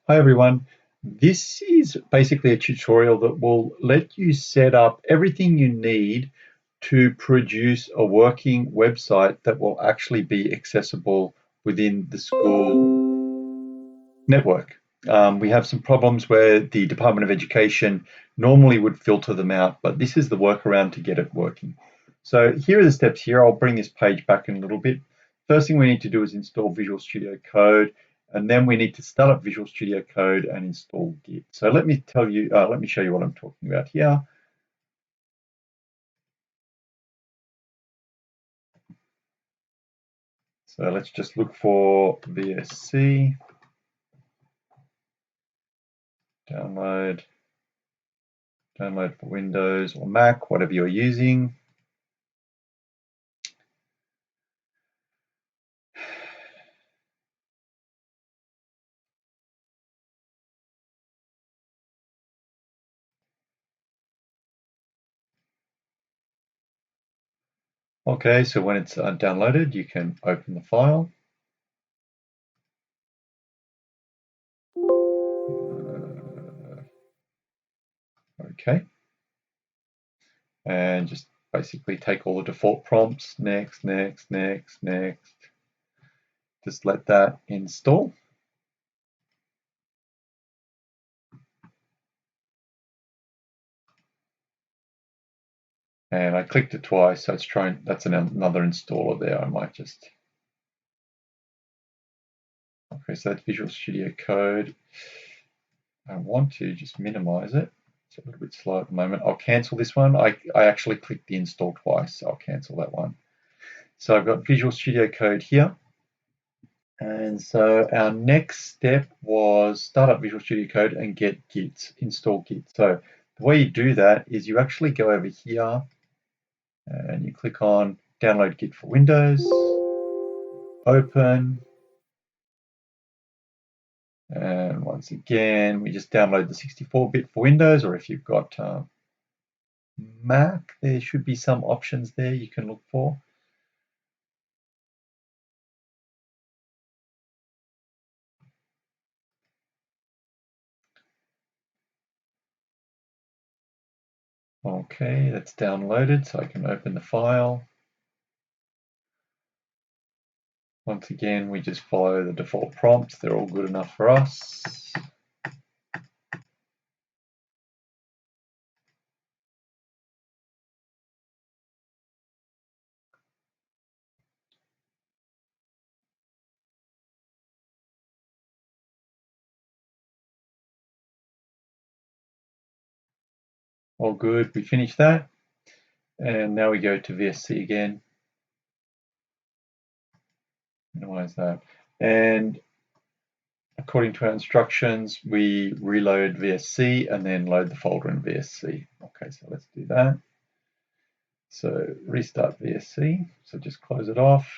Hi everyone. This is basically a tutorial that will let you set up everything you need to produce a working website that will actually be accessible within the school network. We have some problems where the Department of Education normally would filter them out, but this is the workaround to get it working. So here are the steps here. I'll bring this page back in a little bit. First thing we need to do is install Visual Studio Code, and then we need to start up Visual Studio Code and install Git. So let me show you what I'm talking about here. So let's just look for VSC, download for Windows or Mac, whatever you're using. Okay, so when it's downloaded, you can open the file. Okay. And just basically take all the default prompts, next, next, next, next. Just let that install. And I clicked it twice, so it's trying, that's another installer there. I might just, okay, so that's Visual Studio Code. I want to just minimize it. It's a little bit slow at the moment. I'll cancel this one. I actually clicked the install twice, so I'll cancel that one. So I've got Visual Studio Code here. And so our next step was start up Visual Studio Code and get Git, install Git. So the way you do that is you actually go over here and you click on download Git for Windows, open, and once again, we just download the 64-bit for Windows, or if you've got Mac, there should be some options there you can look for. Okay, that's downloaded, so I can open the file. Once again, we just follow the default prompts. They're all good enough for us. All good, we finished that. And now we go to VSC again. Minimize that. And according to our instructions, we reload VSC and then load the folder in VSC. Okay, so let's do that. So restart VSC. So just close it off.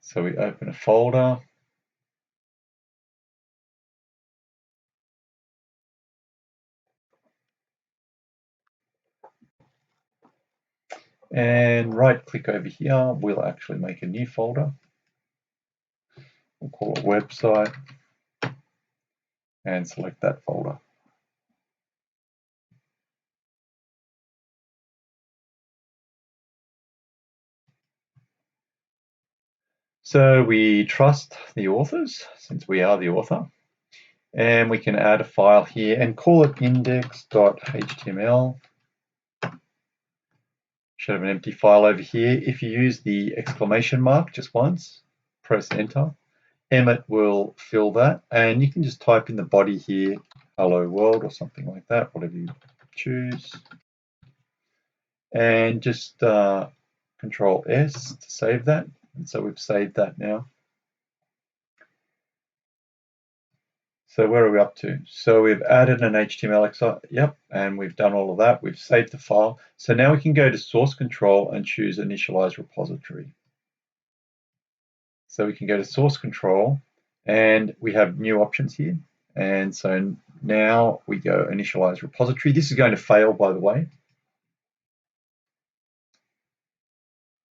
So we open a folder. And right click over here, we'll actually make a new folder. We'll call it website and select that folder. So we trust the authors, since we are the author, and we can add a file here and call it index.html. Should have an empty file over here. If you use the exclamation mark just once, press enter, Emmet will fill that, and you can just type in the body here, hello world or something like that, whatever you choose, and just Control S to save that. And so we've saved that now. So where are we up to? So we've added an HTML, yep, and we've done all of that. We've saved the file. So now we can go to source control and choose initialize repository. So we can go to source control and we have new options here. And so now we go initialize repository. This is going to fail, by the way.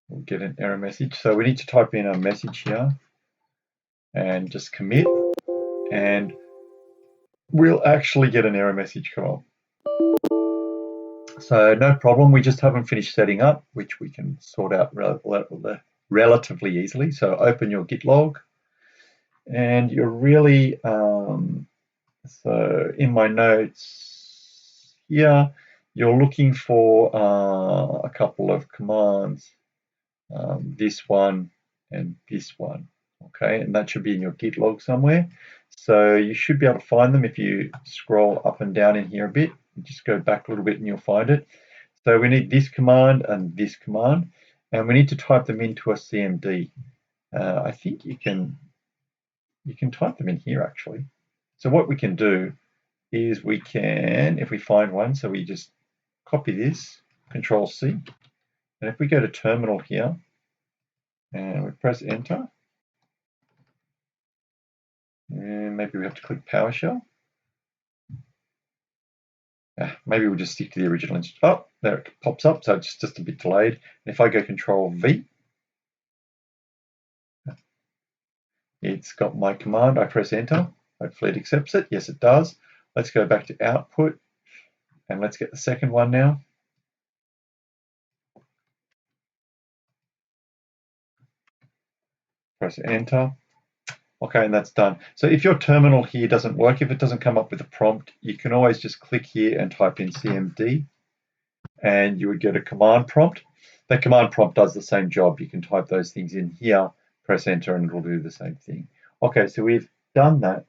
We'll get an error message. So we need to type in a message here and just commit, and we'll actually get an error message come up. So no problem, we just haven't finished setting up, which we can sort out relatively easily. So open your Git log, and you're really, so in my notes here, you're looking for a couple of commands, this one and this one, okay? And that should be in your Git log somewhere. So you should be able to find them if you scroll up and down in here a bit. Just go back a little bit and you'll find it. So we need this command and this command, and we need to type them into a CMD. I think you can type them in here actually. So what we can do is we can, if we find one, so we just copy this, Control C, and if we go to terminal here and we press enter, and maybe we have to click PowerShell. Maybe we'll just stick to the original. Oh, there it pops up, so it's just a bit delayed. And if I go Control V, it's got my command. I press enter. Hopefully it accepts it. Yes, it does. Let's go back to output and let's get the second one now. Press enter. Okay, and that's done. So if your terminal here doesn't work, if it doesn't come up with a prompt, you can always just click here and type in CMD, and you would get a command prompt. That command prompt does the same job. You can type those things in here, press enter, and it'll do the same thing. Okay, so we've done that.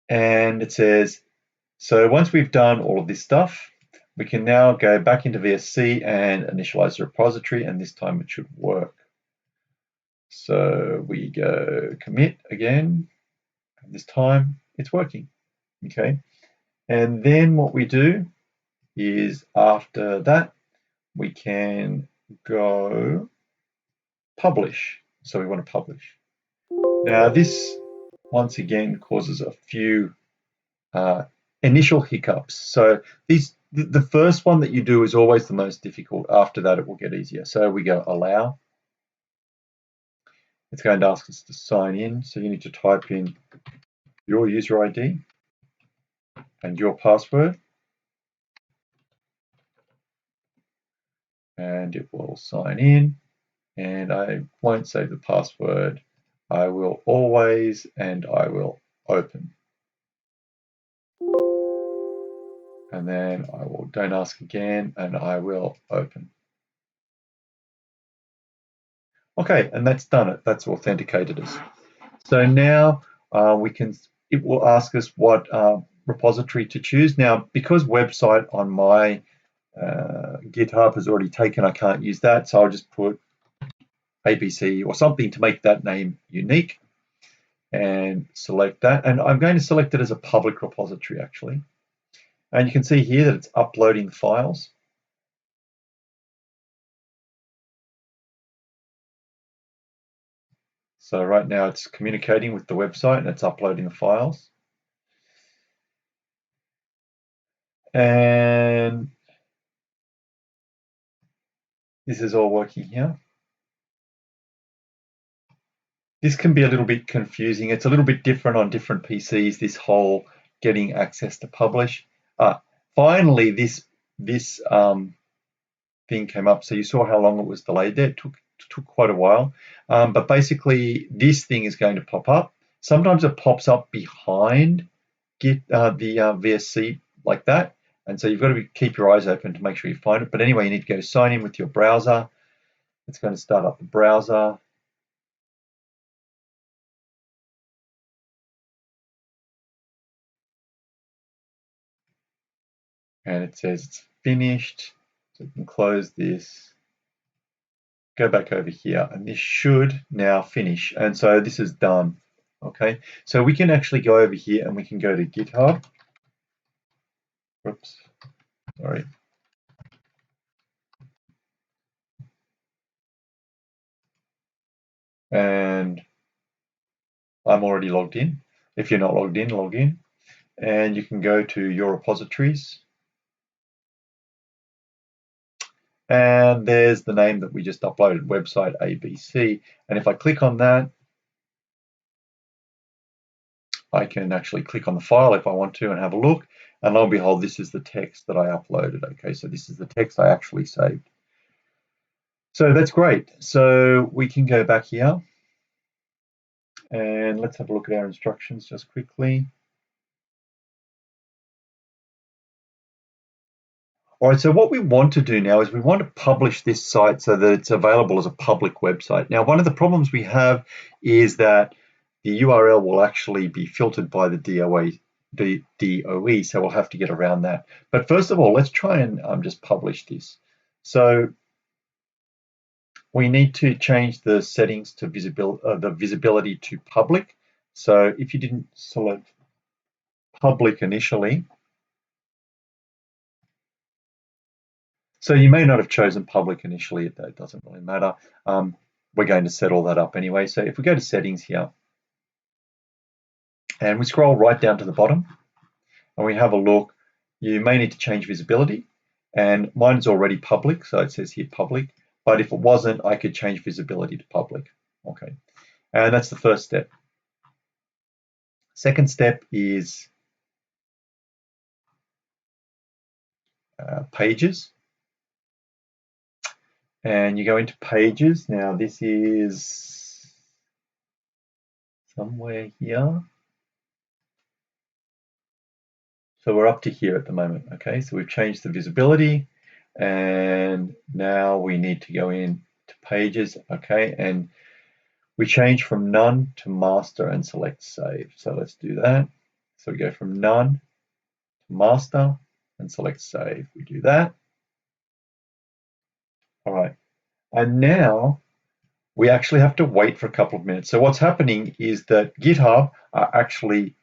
And it says, so once we've done all of this stuff, we can now go back into VSC and initialize the repository, and this time it should work. So we go commit again, and this time it's working, okay? And then what we do is after that, we can go publish. So we want to publish. Now this, once again, causes a few initial hiccups. So the first one that you do is always the most difficult. After that, it will get easier. So we go allow. It's going to ask us to sign in. So you need to type in your user ID and your password. And it will sign in. And I won't save the password. I will always, and I will open. And then I will don't ask again, and I will open. Okay, and that's done it. That's authenticated us. So now it will ask us what repository to choose. Now, because website on my GitHub has already taken, I can't use that. So I'll just put ABC or something to make that name unique and select that. And I'm going to select it as a public repository actually. And you can see here that it's uploading the files. So right now it's communicating with the website and it's uploading the files. And this is all working here. This can be a little bit confusing. It's a little bit different on different PCs, this whole getting access to publish. Finally, this thing came up. So you saw how long it was delayed there. It took quite a while. But basically, this thing is going to pop up. Sometimes it pops up behind the VSC like that. And so you've got to keep your eyes open to make sure you find it. But anyway, you need to go sign in with your browser. It's going to start up the browser. And it says it's finished. So we can close this, go back over here, and this should now finish. And so this is done. Okay, so we can actually go over here and we can go to GitHub. Oops, sorry. And I'm already logged in. If you're not logged in, log in. And you can go to your repositories. And there's the name that we just uploaded, website ABC. And if I click on that, I can actually click on the file if I want to and have a look. And lo and behold, this is the text that I uploaded. Okay, so this is the text I actually saved. So that's great. So we can go back here and let's have a look at our instructions just quickly. All right, so what we want to do now is we want to publish this site so that it's available as a public website. Now, one of the problems we have is that the URL will actually be filtered by the DOE, so we'll have to get around that. But first of all, let's try and just publish this. So we need to change the settings to the visibility to public. So if you didn't select public initially, so you may not have chosen public initially, it doesn't really matter. We're going to set all that up anyway. So if we go to settings here and we scroll right down to the bottom and we have a look, you may need to change visibility, and mine's already public, so it says here public, but if it wasn't, I could change visibility to public. Okay, and that's the first step. Second step is pages. And you go into pages. Now this is somewhere here. So we're up to here at the moment. Okay, so we've changed the visibility and now we need to go in to pages. Okay, and we change from none to master and select save. So let's do that. So we go from none to master and select save. We do that. All right, and now we actually have to wait for a couple of minutes. So what's happening is that GitHub are actually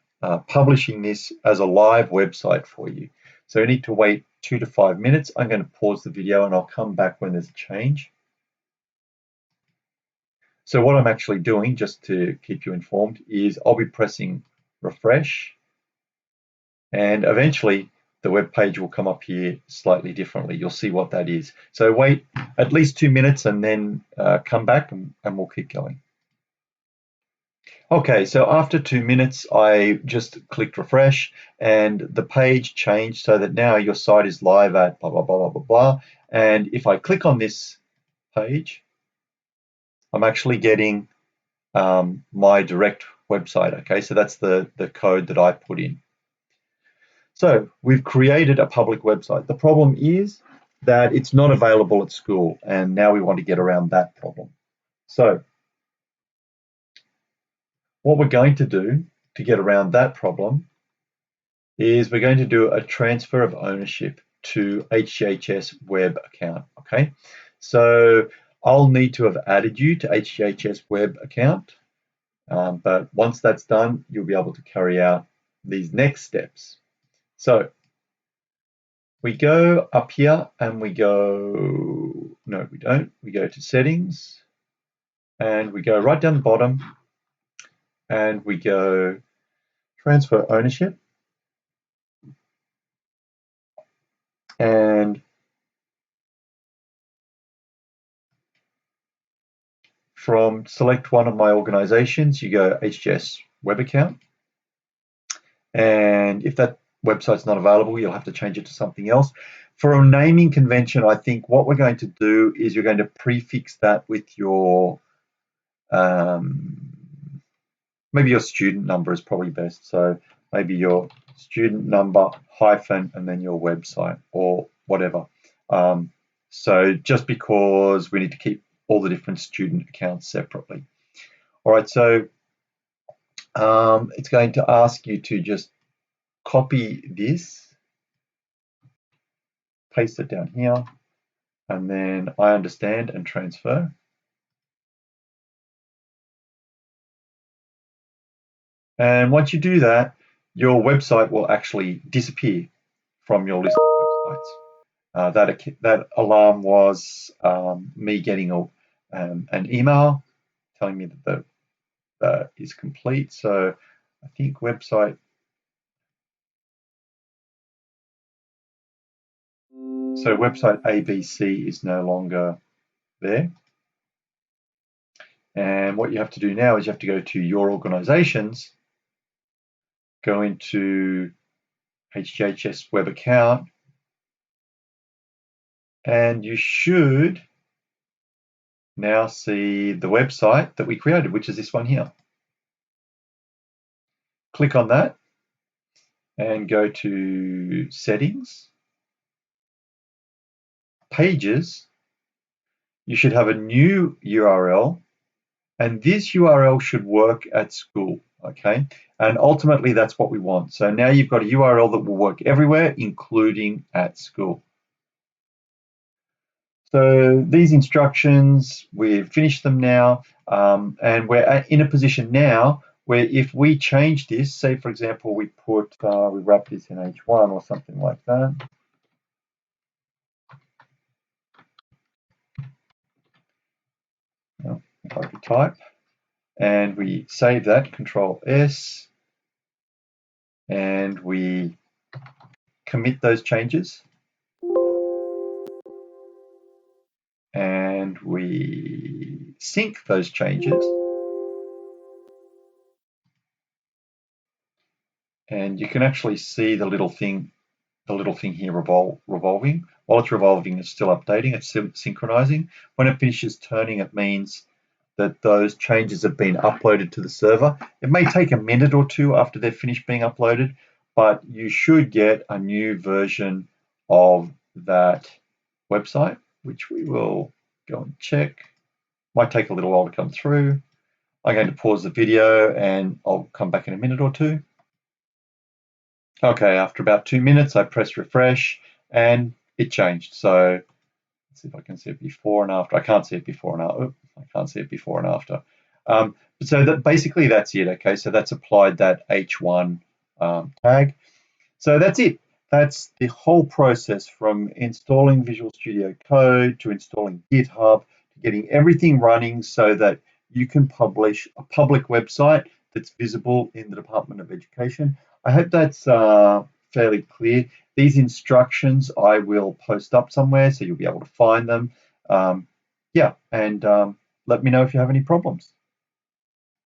publishing this as a live website for you. So you need to wait 2 to 5 minutes. I'm going to pause the video and I'll come back when there's a change. So what I'm actually doing, just to keep you informed, is I'll be pressing refresh and eventually the web page will come up here slightly differently. You'll see what that is. So wait at least 2 minutes and then come back and we'll keep going. Okay, so after 2 minutes, I just clicked refresh and the page changed so that now your site is live at blah, blah, blah, blah, blah, blah. And if I click on this page, I'm actually getting my direct website. Okay, so that's the code that I put in. So we've created a public website. The problem is that it's not available at school, and now we want to get around that problem. So what we're going to do to get around that problem is we're going to do a transfer of ownership to HGHS web account. Okay, so I'll need to have added you to HGHS web account, but once that's done, you'll be able to carry out these next steps. So we go up here and we go, no, we don't. We go to settings and we go right down the bottom and we go transfer ownership. And from select one of my organizations, you go HGS web account. And if that website's not available, you'll have to change it to something else. For a naming convention, I think what we're going to do is you're going to prefix that with your, maybe your student number is probably best. So maybe your student number hyphen and then your website or whatever. So just because we need to keep all the different student accounts separately. All right, so it's going to ask you to just copy this, paste it down here, and then I understand and transfer. And once you do that, your website will actually disappear from your list of websites. That alarm was me getting an email telling me that is complete. So I think website ABC is no longer there. And what you have to do now is you have to go to your organizations, go into HGHS web account, and you should now see the website that we created, which is this one here. Click on that and go to settings, pages. You should have a new URL, and this URL should work at school, okay? And ultimately that's what we want. So now you've got a URL that will work everywhere, including at school. So these instructions, we've finished them now, and we're in a position now where if we change this, say for example, we wrap this in H1 or something like that. If I could type, and we save that, Control S, and we commit those changes, and we sync those changes, and you can actually see the little thing here revolving. While it's revolving, it's still updating, it's synchronizing. When it finishes turning, it means that those changes have been uploaded to the server. It may take a minute or two after they've finished being uploaded, but you should get a new version of that website, which we will go and check. Might take a little while to come through. I'm going to pause the video and I'll come back in a minute or two. Okay, after about 2 minutes, I pressed refresh and it changed. So let's see if I can see it before and after. I can't see it before and after. I can't see it before and after. So that basically that's it. Okay, so that's applied that H1 tag. So that's it. That's the whole process from installing Visual Studio Code to installing GitHub, to getting everything running so that you can publish a public website that's visible in the Department of Education. I hope that's fairly clear. These instructions I will post up somewhere so you'll be able to find them. Yeah, and let me know if you have any problems.